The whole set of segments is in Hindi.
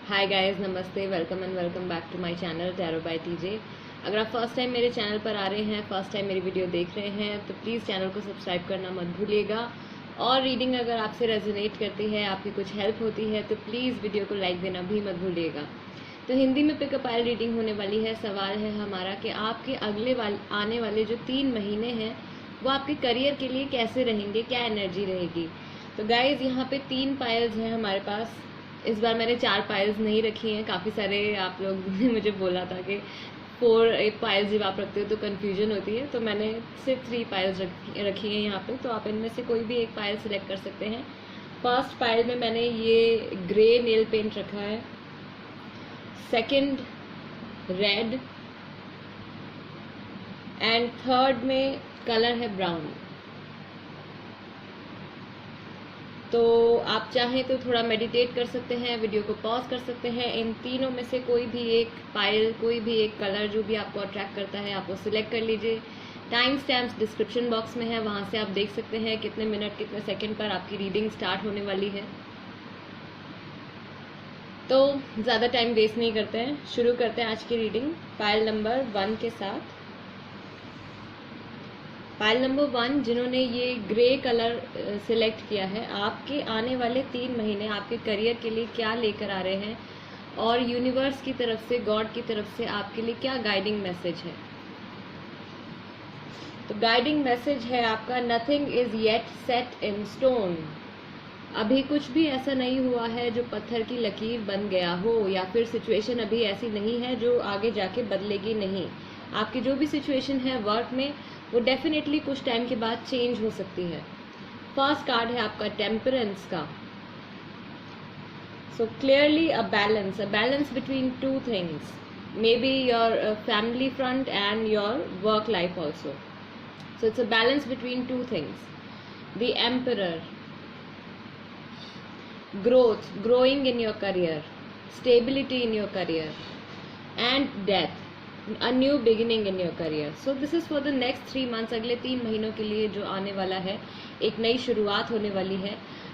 हाय गाइस, नमस्ते, welcome and welcome back to my channel tarot by TJ. अगर आप फर्स्ट टाइम मेरे चैनल पर आ रहे हैं, फर्स्ट टाइम मेरी वीडियो देख रहे हैं, तो प्लीज़ चैनल को सब्सक्राइब करना मत भूलिएगा। और रीडिंग अगर आपसे रेजोनेट करती है, आपकी कुछ हेल्प होती है, तो प्लीज़ वीडियो को लाइक देना भी मत भूलिएगा। तो हिंदी में पिकअप आयल रीडिंग होने वाली है। सवाल है हमारा कि आपके आने वाले जो 3 महीने हैं वो आपके करियर के लिए कैसे रहेंगे, क्या एनर्जी रहेगी। तो गाइज यहाँ पे 3 पायल्स हैं हमारे पास। इस बार मैंने 4 पायल्स नहीं रखी हैं। काफ़ी सारे आप लोग ने मुझे बोला था कि 4 पायल्स जब आप रखते हो तो कन्फ्यूजन होती है, तो मैंने सिर्फ 3 पायल्स रखी हैं यहाँ पे। तो आप इनमें से कोई भी एक पायल सिलेक्ट कर सकते हैं। फर्स्ट पायल में मैंने ये ग्रे नेल पेंट रखा है, सेकंड रेड, एंड थर्ड में कलर है ब्राउन। तो आप चाहें तो थोड़ा मेडिटेट कर सकते हैं, वीडियो को पॉज कर सकते हैं। इन तीनों में से कोई भी एक पायल, कोई भी एक कलर जो भी आपको अट्रैक्ट करता है, आप वो सिलेक्ट कर लीजिए। टाइम स्टैम्प्स डिस्क्रिप्शन बॉक्स में है, वहाँ से आप देख सकते हैं कितने मिनट कितने सेकंड पर आपकी रीडिंग स्टार्ट होने वाली है। तो ज़्यादा टाइम वेस्ट नहीं करते हैं, शुरू करते हैं आज की रीडिंग पायल नंबर 1 के साथ। पायल नंबर 1 जिन्होंने ये ग्रे कलर सिलेक्ट किया है, आपके आने वाले 3 महीने आपके करियर के लिए क्या लेकर आ रहे हैं और यूनिवर्स की तरफ से, गॉड की तरफ से आपके लिए क्या गाइडिंग मैसेज है। तो गाइडिंग मैसेज है आपका, nothing is yet set in stone. अभी कुछ भी ऐसा नहीं हुआ है जो पत्थर की लकीर बन गया हो, या फिर सिचुएशन अभी ऐसी नहीं है जो आगे जाके बदलेगी नहीं। आपकी जो भी सिचुएशन है वर्क में, वो डेफिनेटली कुछ टाइम के बाद चेंज हो सकती है। फर्स्ट कार्ड है आपका टेम्परेंस का। So clearly a balance between 2 things, may be your family front end your work life also. So it's a balance between 2 things. The emperor, growing in your career, stability in your career, and death, a new beginning in your career. So this is for the next 3 months, अगले 3 महीनों के लिए जो आने वाला है, एक नई शुरुआत होने वाली है।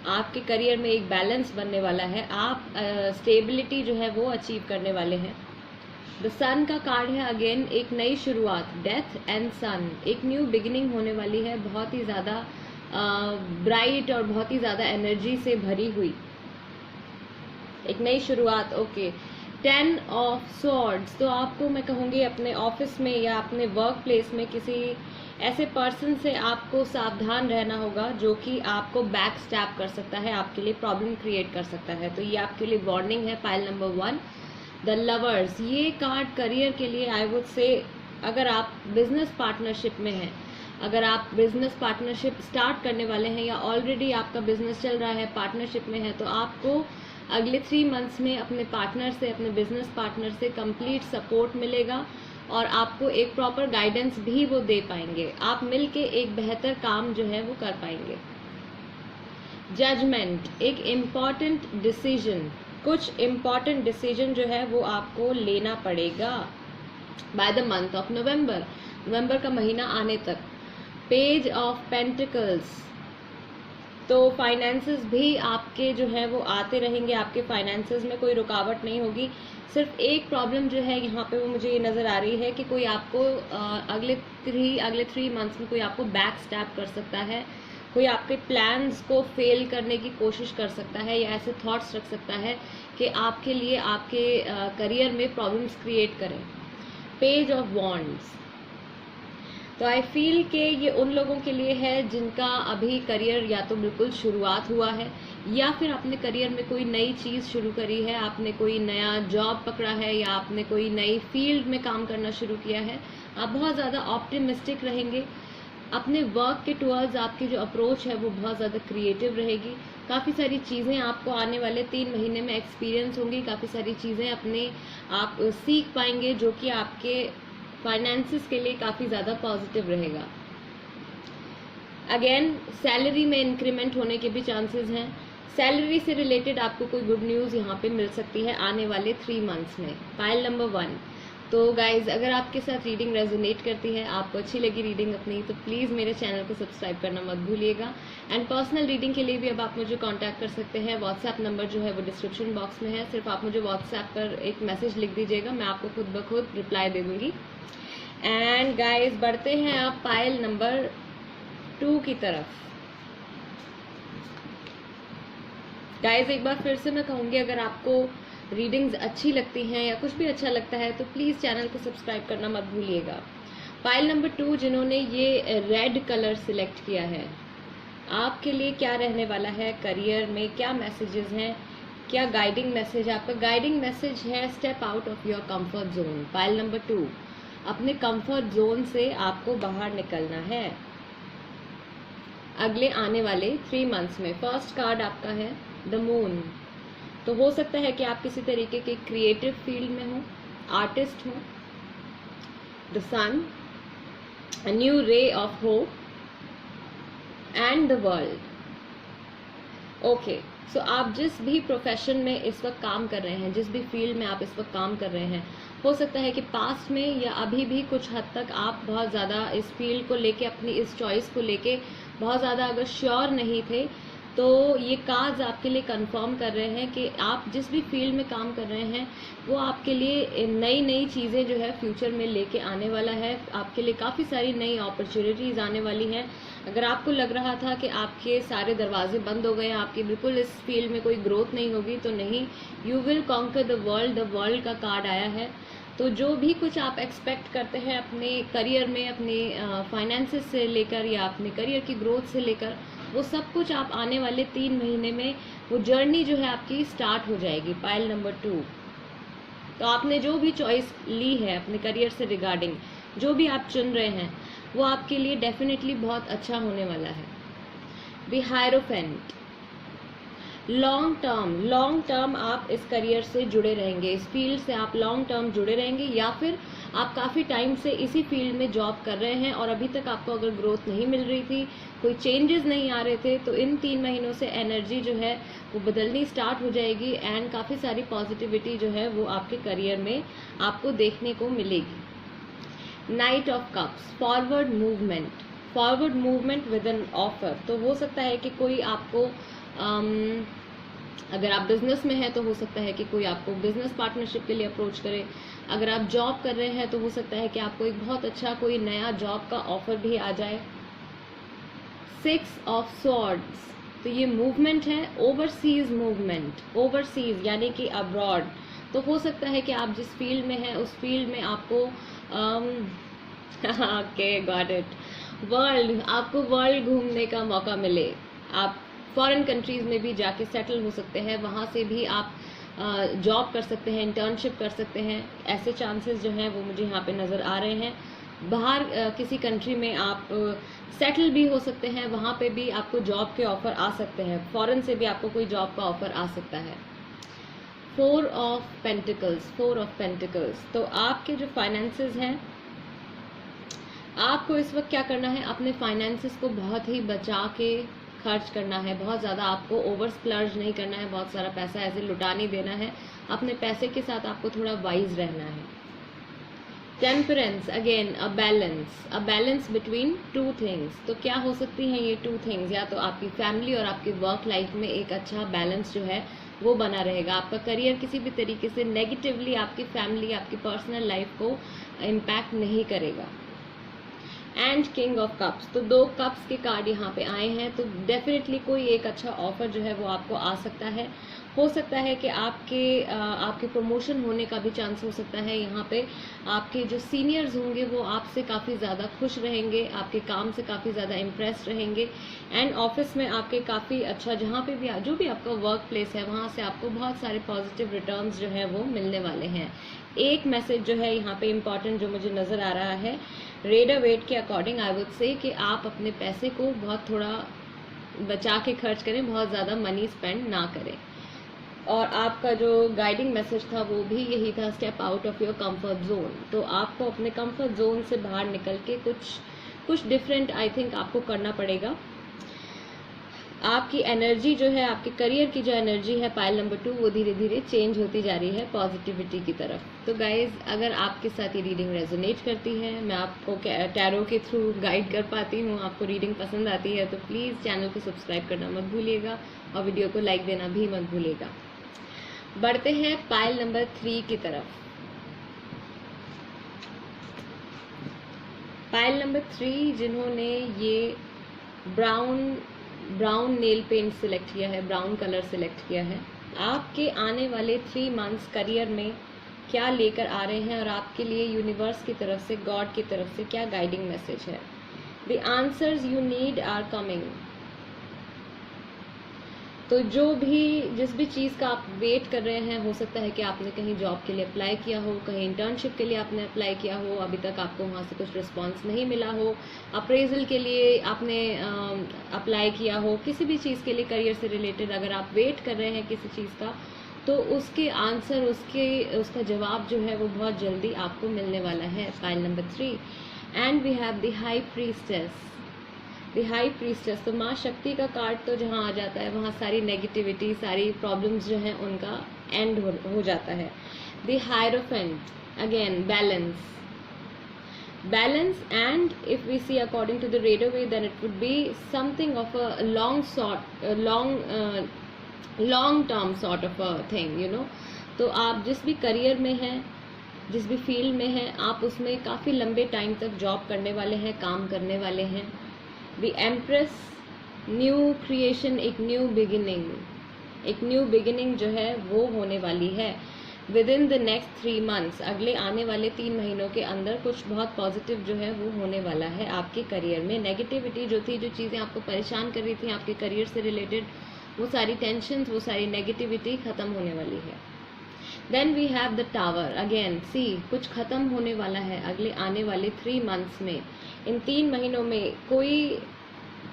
आपके करियर में एक बैलेंस बनने वाला है, आप स्टेबिलिटी जो है वो अचीव करने वाले हैं। द सन का कार्ड है, अगेन एक नई शुरुआत, डेथ एंड सन, एक न्यू बिगिनिंग होने वाली है, बहुत ही ज़्यादा ब्राइट और बहुत ही ज़्यादा एनर्जी से भरी हुई एक नई शुरुआत। Okay, 10 of swords. तो आपको मैं कहूँगी अपने ऑफिस में या अपने वर्क प्लेस में किसी ऐसे पर्सन से आपको सावधान रहना होगा जो कि आपको बैक स्टैप कर सकता है, आपके लिए प्रॉब्लम क्रिएट कर सकता है। तो ये आपके लिए वार्निंग है। पाइल नंबर 1 द लवर्स, ये कार्ड करियर के लिए आई वुड से, अगर आप बिजनेस पार्टनरशिप में हैं, अगर आप बिजनेस पार्टनरशिप स्टार्ट करने वाले हैं या ऑलरेडी आपका बिजनेस चल रहा है, पार्टनरशिप में है, तो आपको अगले 3 मंथ्स में अपने पार्टनर से, अपने बिजनेस पार्टनर से कंप्लीट सपोर्ट मिलेगा और आपको एक प्रॉपर गाइडेंस भी वो दे पाएंगे। आप मिलके एक बेहतर काम जो है वो कर पाएंगे। जजमेंट, एक इम्पॉर्टेंट डिसीजन, कुछ इम्पॉर्टेंट डिसीजन जो है वो आपको लेना पड़ेगा by the month of November का महीना आने तक। पेज ऑफ पेंटिकल्स, तो फाइनेंसेस भी आपके जो है वो आते रहेंगे, आपके फाइनेंसेस में कोई रुकावट नहीं होगी। सिर्फ एक प्रॉब्लम जो है यहाँ पे वो मुझे ये नज़र आ रही है कि कोई आपको अगले 3 मंथ्स में कोई आपको बैक स्टैप कर सकता है, कोई आपके प्लान्स को फेल करने की कोशिश कर सकता है, या ऐसे थॉट्स रख सकता है कि आपके लिए आपके करियर में प्रॉब्लम्स क्रिएट करें। पेज ऑफ वॉन्ड्स, तो आई फील कि ये उन लोगों के लिए है जिनका अभी करियर या तो बिल्कुल शुरुआत हुआ है, या फिर आपने करियर में कोई नई चीज़ शुरू करी है, आपने कोई नया जॉब पकड़ा है, या आपने कोई नई फील्ड में काम करना शुरू किया है। आप बहुत ज़्यादा ऑप्टिमिस्टिक रहेंगे अपने वर्क के टुवर्ड्स। आपकी जो अप्रोच है वो बहुत ज़्यादा क्रिएटिव रहेगी। काफ़ी सारी चीज़ें आपको आने वाले 3 महीने में एक्सपीरियंस होंगी, काफ़ी सारी चीज़ें अपने आप सीख पाएंगे जो कि आपके फाइनेंसेस के लिए काफ़ी ज़्यादा पॉजिटिव रहेगा। अगेन सैलरी में इंक्रीमेंट होने के भी चांसेस हैं। सैलरी से रिलेटेड आपको कोई गुड न्यूज़ यहाँ पे मिल सकती है आने वाले 3 मंथ्स में। पाइल नंबर 1 तो गाइज, अगर आपके साथ रीडिंग रेजोनेट करती है, आपको अच्छी लगी रीडिंग अपनी, तो प्लीज़ मेरे चैनल को सब्सक्राइब करना मत भूलिएगा। एंड पर्सनल रीडिंग के लिए भी अब आप मुझे कांटेक्ट कर सकते हैं। व्हाट्सएप नंबर जो है वो डिस्क्रिप्शन बॉक्स में है, सिर्फ आप मुझे व्हाट्सएप पर एक मैसेज लिख दीजिएगा, मैं आपको खुद ब खुद रिप्लाई दे दूँगी। एंड गाइज, बढ़ते हैं अब पायल नंबर 2 की तरफ। गाइज, एक बार फिर से मैं कहूँगी, अगर आपको रीडिंग्स अच्छी लगती हैं या कुछ भी अच्छा लगता है तो प्लीज़ चैनल को सब्सक्राइब करना मत भूलिएगा। पाइल नंबर 2 जिन्होंने ये रेड कलर सिलेक्ट किया है, आपके लिए क्या रहने वाला है, करियर में क्या मैसेजेस हैं, क्या गाइडिंग मैसेज है? आपका गाइडिंग मैसेज है step out of your comfort zone. Pile number 2, अपने कंफर्ट जोन से आपको बाहर निकलना है अगले आने वाले 3 मंथ्स में। फर्स्ट कार्ड आपका है द मून। तो हो सकता है कि आप किसी तरीके के क्रिएटिव फील्ड में हो, आर्टिस्ट हो। The sun, a new ray of hope and the world. Okay, so आप जिस भी प्रोफेशन में इस वक्त काम कर रहे हैं, जिस भी फील्ड में आप इस वक्त काम कर रहे हैं, हो सकता है कि पास्ट में या अभी भी कुछ हद तक आप बहुत ज़्यादा इस फील्ड को लेके, अपनी इस चॉइस को लेके बहुत ज़्यादा अगर श्योर नहीं थे, तो ये कार्ड्स आपके लिए कंफर्म कर रहे हैं कि आप जिस भी फील्ड में काम कर रहे हैं वो आपके लिए नई नई चीज़ें जो है फ्यूचर में लेके आने वाला है। आपके लिए काफ़ी सारी नई अपॉर्चुनिटीज़ आने वाली हैं। अगर आपको लग रहा था कि आपके सारे दरवाजे बंद हो गए हैं, आपकी बिल्कुल इस फील्ड में कोई ग्रोथ नहीं होगी, तो नहीं, you will conquer the world का कार्ड आया है। तो जो भी कुछ आप एक्सपेक्ट करते हैं अपने करियर में, अपने फाइनेंसेस से लेकर या अपने करियर की ग्रोथ से लेकर, वो सब कुछ आप आने वाले 3 महीने में वो जर्नी जो है आपकी स्टार्ट हो जाएगी। पाइल नंबर 2, तो आपने जो भी चॉइस ली है अपने करियर से रिगार्डिंग, जो भी आप चुन रहे हैं, वो आपके लिए डेफिनेटली बहुत अच्छा होने वाला है। द हायरोफेंट, लॉन्ग टर्म आप इस करियर से जुड़े रहेंगे, इस फील्ड से आप लॉन्ग टर्म जुड़े रहेंगे, या फिर आप काफ़ी टाइम से इसी फील्ड में जॉब कर रहे हैं और अभी तक आपको अगर ग्रोथ नहीं मिल रही थी, कोई चेंजेस नहीं आ रहे थे, तो इन 3 महीनों से एनर्जी जो है वो बदलनी स्टार्ट हो जाएगी एंड काफ़ी सारी पॉजिटिविटी जो है वो आपके करियर में आपको देखने को मिलेगी। Night of cups, forward movement with an offer. तो हो सकता है कि कोई आपको अगर आप बिजनेस में हैं तो हो सकता है कि कोई आपको बिजनेस पार्टनरशिप के लिए अप्रोच करे। अगर आप जॉब कर रहे हैं तो हो सकता है कि आपको एक बहुत अच्छा कोई नया जॉब का ऑफर भी आ जाए। 6 ऑफ स्वॉर्ड्स, तो ये मूवमेंट है, ओवरसीज मूवमेंट, ओवरसीज यानी कि अब्रॉड। तो हो सकता है कि आप जिस फील्ड में हैं उस फील्ड में आपको ओके, गॉट इट, आपको वर्ल्ड घूमने का मौका मिले। आप फॉरेन कंट्रीज़ में भी जाके सेटल हो सकते हैं, वहाँ से भी आप जॉब कर सकते हैं, इंटर्नशिप कर सकते हैं। ऐसे चांसेस जो हैं वो मुझे यहाँ पे नज़र आ रहे हैं। बाहर किसी कंट्री में आप सेटल भी हो सकते हैं, वहाँ पे भी आपको जॉब के ऑफ़र आ सकते हैं, फॉरेन से भी आपको कोई जॉब का ऑफ़र आ सकता है। 4 ऑफ पेंटिकल्स, तो आपके जो फाइनेंसेस हैं, आपको इस वक्त क्या करना है, अपने फाइनेंसेस को बहुत ही बचा के खर्च करना है। बहुत ज़्यादा आपको ओवर स्प्लर्ज नहीं करना है, बहुत सारा पैसा ऐसे लुटा नहीं देना है। अपने पैसे के साथ आपको थोड़ा वाइज रहना है। Temperance, again a balance between 2 things. तो क्या हो सकती हैं ये 2 थिंग्स? या तो आपकी फैमिली और आपकी वर्क लाइफ में एक अच्छा बैलेंस जो है वो बना रहेगा। आपका करियर किसी भी तरीके से नेगेटिवली आपकी फैमिली, आपकी पर्सनल लाइफ को इम्पैक्ट नहीं करेगा। एंड किंग ऑफ कप्स, तो 2 कप्स के कार्ड यहाँ पे आए हैं, तो डेफिनेटली कोई एक अच्छा ऑफर जो है वो आपको आ सकता है। हो सकता है कि आपके प्रमोशन होने का भी चांस हो सकता है। यहाँ पे आपके जो सीनियर्स होंगे वो आपसे काफ़ी ज़्यादा खुश रहेंगे, आपके काम से काफ़ी ज़्यादा इम्प्रेस रहेंगे। एंड ऑफिस में आपके काफ़ी अच्छा, जहाँ पे भी जो भी आपका वर्क प्लेस है, वहाँ से आपको बहुत सारे पॉजिटिव रिटर्न्स जो है वो मिलने वाले हैं। एक मैसेज जो है यहाँ पे इम्पॉर्टेंट जो मुझे नज़र आ रहा है, रेडर वेट के अकॉर्डिंग आई वुड से कि आप अपने पैसे को बहुत थोड़ा बचा के खर्च करें, बहुत ज़्यादा मनी स्पेंड ना करें। और आपका जो गाइडिंग मैसेज था वो भी यही था, step out of your comfort zone. तो आपको अपने कंफर्ट जोन से बाहर निकल के कुछ डिफरेंट आई थिंक आपको करना पड़ेगा। आपकी एनर्जी जो है, आपके करियर की जो एनर्जी है पाइल नंबर 2, वो धीरे धीरे चेंज होती जा रही है पॉजिटिविटी की तरफ। तो गाइज, अगर आपके साथ ये रीडिंग रेजोनेट करती है, मैं आपको टैरो के थ्रू गाइड कर पाती हूँ, आपको रीडिंग पसंद आती है, तो प्लीज़ चैनल को सब्सक्राइब करना मत भूलिएगा और वीडियो को लाइक देना भी मत भूलिएगा। बढ़ते हैं पाइल नंबर 3 की तरफ। पाइल नंबर 3 जिन्होंने ये ब्राउन नेल पेंट सिलेक्ट किया है, ब्राउन कलर सिलेक्ट किया है, आपके आने वाले 3 मंथ्स करियर में क्या लेकर आ रहे हैं और आपके लिए यूनिवर्स की तरफ से, गॉड की तरफ से क्या गाइडिंग मैसेज है। The answers you need are coming. तो जिस भी चीज़ का आप वेट कर रहे हैं, हो सकता है कि आपने कहीं जॉब के लिए अप्लाई किया हो, कहीं इंटर्नशिप के लिए आपने अप्लाई किया हो, अभी तक आपको वहाँ से कुछ रिस्पांस नहीं मिला हो, अप्रेजल के लिए आपने अप्लाई किया हो, किसी भी चीज़ के लिए करियर से रिलेटेड अगर आप वेट कर रहे हैं किसी चीज़ का, तो उसके आंसर, उसका जवाब जो है वो बहुत जल्दी आपको मिलने वाला है। Pile number 3 and we have the high priestess. The high priestess, तो माँ शक्ति का कार्ड तो जहाँ आ जाता है वहाँ सारी नेगेटिविटी, सारी प्रॉब्लम्स जो हैं उनका एंड हो जाता है। The hierophant, again balance and if we see according to the Rider Waite then it would be something of a long term sort of a thing, you know. तो आप जिस भी करियर में हैं, जिस भी फील्ड में हैं, आप उसमें काफ़ी लंबे टाइम तक जॉब करने वाले हैं, काम करने वाले हैं। द एम्प्रेस, न्यू क्रिएशन, एक न्यू बिगिनिंग जो है वो होने वाली है with in the next 3 months. अगले आने वाले 3 महीनों के अंदर कुछ बहुत पॉजिटिव जो है वो होने वाला है आपके करियर में। नेगेटिविटी जो थी, जो चीज़ें आपको परेशान कर रही थी आपके करियर से रिलेटेड, वो सारी टेंशन, वो सारी नेगेटिविटी खत्म होने वाली है। Then we have the tower, again see, कुछ खत्म होने वाला है अगले आने वाले 3 मंथ्स में। इन 3 महीनों में कोई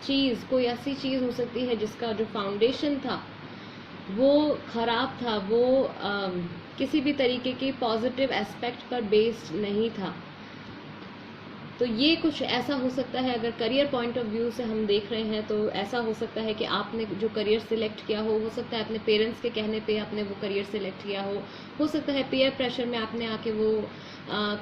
ऐसी चीज़ हो सकती है जिसका जो फाउंडेशन था वो खराब था, वो किसी भी तरीके की पॉजिटिव एस्पेक्ट पर बेस्ड नहीं था। तो ये कुछ ऐसा हो सकता है, अगर करियर पॉइंट ऑफ व्यू से हम देख रहे हैं, तो ऐसा हो सकता है कि आपने जो करियर सिलेक्ट किया हो सकता है अपने पेरेंट्स के कहने पे आपने वो करियर सिलेक्ट किया हो सकता है पीयर प्रेशर में आपने आके वो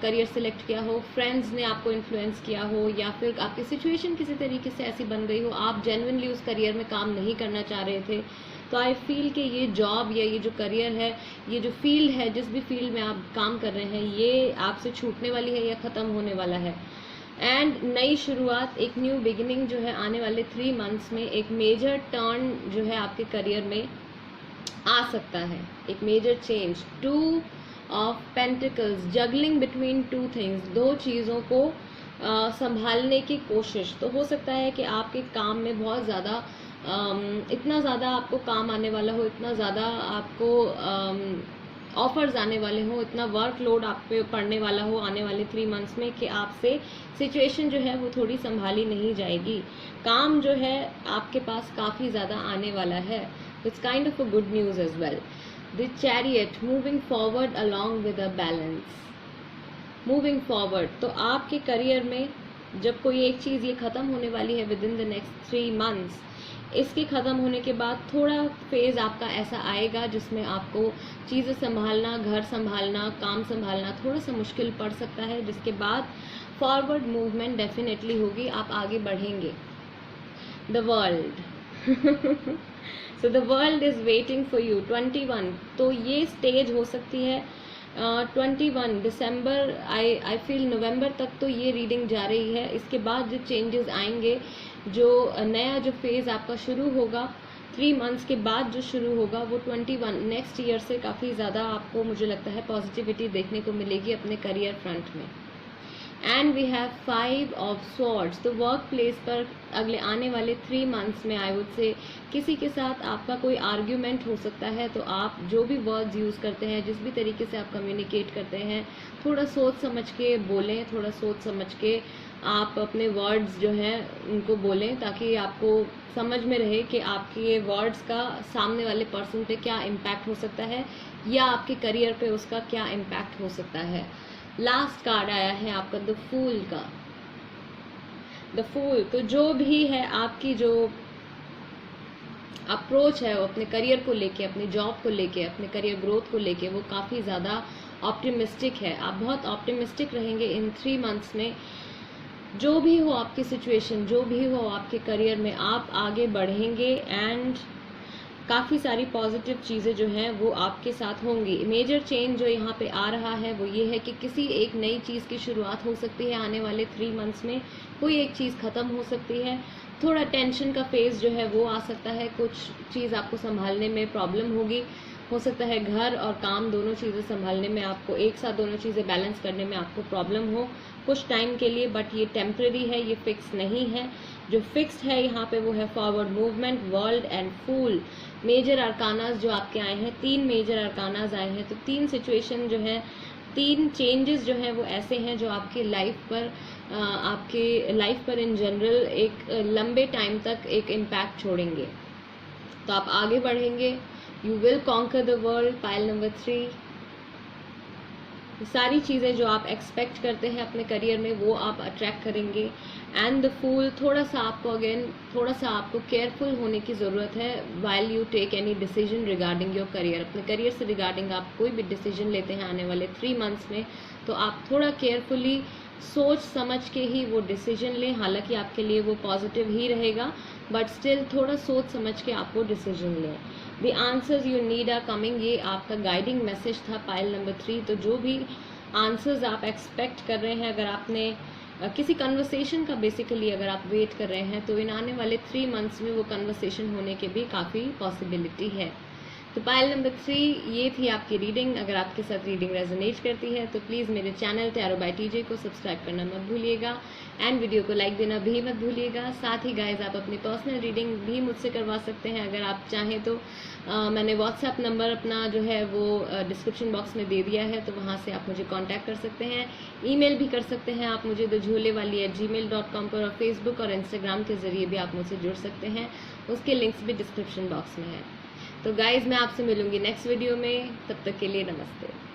करियर सिलेक्ट किया हो, फ्रेंड्स ने आपको इन्फ्लुएंस किया हो, या फिर आपकी सिचुएशन किसी तरीके से ऐसी बन गई हो, आप जेन्युइनली उस करियर में काम नहीं करना चाह रहे थे। तो आई फील कि ये जॉब या ये जो करियर है, ये जो फील्ड है, जिस भी फील्ड में आप काम कर रहे हैं, ये आपसे छूटने वाली है या ख़त्म होने वाला है। एंड नई शुरुआत, एक न्यू बिगिनिंग जो है आने वाले 3 मंथ्स में, एक मेजर टर्न जो है आपके करियर में आ सकता है, एक major change. 2 of pentacles, juggling between 2 things, 2 चीज़ों को संभालने की कोशिश। तो हो सकता है कि आपके काम में बहुत ज़्यादा इतना ज़्यादा आपको काम आने वाला हो, इतना ज़्यादा आपको ऑफर्स आने वाले हो, इतना वर्कलोड आप पे पड़ने वाला हो आने वाले 3 मंथ्स में कि आपसे सिचुएशन जो है वो थोड़ी संभाली नहीं जाएगी। काम जो है आपके पास काफ़ी ज़्यादा आने वाला है। It's kind of a good news as well. The chariot, moving forward along with a balance, moving forward. तो आपके करियर में जब कोई एक चीज़ ये ख़त्म होने वाली है with in the next 3 months, इसके ख़त्म होने के बाद थोड़ा फेज़ आपका ऐसा आएगा जिसमें आपको चीज़ें संभालना, घर संभालना, काम संभालना थोड़ा सा मुश्किल पड़ सकता है, जिसके बाद फॉरवर्ड मूवमेंट डेफिनेटली होगी, आप आगे बढ़ेंगे। The world so the world is waiting for you. 21, तो ये स्टेज हो सकती है 21 दिसंबर, आई फील नवंबर तक तो ये रीडिंग जा रही है। इसके बाद जो चेंजेस आएंगे, जो नया जो फेज़ आपका शुरू होगा 3 मंथ्स के बाद जो शुरू होगा, वो 21 नेक्स्ट ईयर से काफ़ी ज़्यादा आपको, मुझे लगता है, पॉजिटिविटी देखने को मिलेगी अपने करियर फ्रंट में। And we have 5 of swords. तो वर्क प्लेस पर अगले आने वाले 3 मंथ्स में आई वुड से किसी के साथ आपका कोई आर्ग्यूमेंट हो सकता है। तो आप जो भी वर्ड्स यूज़ करते हैं, जिस भी तरीके से आप कम्युनिकेट करते हैं, थोड़ा सोच समझ के बोलें, थोड़ा सोच समझ के आप अपने वर्ड्स जो हैं उनको बोलें, ताकि आपको समझ में रहे कि आपके ये वर्ड्स का सामने वाले पर्सन पे क्या इम्पैक्ट हो सकता है, या आपके करियर पे उसका क्या इम्पैक्ट हो सकता है। लास्ट कार्ड आया है आपका द फूल का। द फूल, तो जो भी है आपकी जो अप्रोच है वो अपने करियर को लेके, अपनी जॉब को लेके, अपने करियर ग्रोथ को लेके, वो काफ़ी ज़्यादा ऑप्टिमिस्टिक है। आप बहुत ऑप्टिमिस्टिक रहेंगे इन 3 मंथ्स में। जो भी हो आपकी सिचुएशन, जो भी हो आपके करियर में, आप आगे बढ़ेंगे एंड काफ़ी सारी पॉजिटिव चीज़ें जो हैं वो आपके साथ होंगी। मेजर चेंज जो यहाँ पे आ रहा है वो ये है कि किसी एक नई चीज़ की शुरुआत हो सकती है आने वाले 3 मंथ्स में। कोई एक चीज़ ख़त्म हो सकती है। थोड़ा टेंशन का फेज़ जो है वो आ सकता है। कुछ चीज़ आपको संभालने में प्रॉब्लम होगी। हो सकता है घर और काम दोनों चीज़ें संभालने में, आपको एक साथ दोनों चीज़ें बैलेंस करने में आपको प्रॉब्लम हो कुछ टाइम के लिए, बट ये टेम्प्रेरी है, ये फिक्स नहीं है। जो फिक्स्ड है यहाँ पे वो है forward movement, world and fool. Major arcanas जो आपके आए हैं, 3 मेजर अरकानाज आए हैं, तो 3 सिचुएशन जो है, 3 चेंजेस जो हैं वो ऐसे हैं जो आपके लाइफ पर इन जनरल एक लंबे टाइम तक एक इम्पैक्ट छोड़ेंगे। तो आप आगे बढ़ेंगे। You will conquer the world, pile number 3। सारी चीज़ें जो आप एक्सपेक्ट करते हैं अपने करियर में वो आप अट्रैक्ट करेंगे। एंड द फूल, थोड़ा सा आपको केयरफुल होने की ज़रूरत है while you take any decision regarding your career. अपने करियर से रिगार्डिंग आप कोई भी डिसीजन लेते हैं आने वाले 3 मंथ्स में, तो आप थोड़ा केयरफुली सोच समझ के ही वो डिसीजन लें। हालांकि आपके लिए वो पॉजिटिव ही रहेगा, बट स्टिल थोड़ा सोच समझ के आप वो डिसीजन लें। The answers you need are coming, ये आपका गाइडिंग मैसेज था पाइल नंबर 3। तो जो भी आंसर्स आप एक्सपेक्ट कर रहे हैं, अगर आपने किसी कन्वर्सेशन का बेसिकली अगर आप वेट कर रहे हैं, तो इन आने वाले 3 मंथ्स में वो कन्वर्सेशन होने के भी काफ़ी पॉसिबिलिटी है। तो पाइल नंबर 3 ये थी आपकी रीडिंग। अगर आपके साथ रीडिंग रेजोनेट करती है तो प्लीज़ मेरे चैनल टैरो बाय टीजे को सब्सक्राइब करना मत भूलिएगा एंड वीडियो को लाइक देना भी मत भूलिएगा। साथ ही गाइज आप अपनी पर्सनल रीडिंग भी मुझसे करवा सकते हैं अगर आप चाहें तो। मैंने व्हाट्सएप नंबर अपना जो है वो डिस्क्रिप्शन बॉक्स में दे दिया है, तो वहाँ से आप मुझे कांटेक्ट कर सकते हैं। ईमेल भी कर सकते हैं आप मुझे thejholewaali@gmail.com पर, और फेसबुक और इंस्टाग्राम के ज़रिए भी आप मुझसे जुड़ सकते हैं। उसके लिंक्स भी डिस्क्रिप्शन बॉक्स में है। तो गाइज़ मैं आपसे मिलूंगी नेक्स्ट वीडियो में, तब तक के लिए नमस्ते।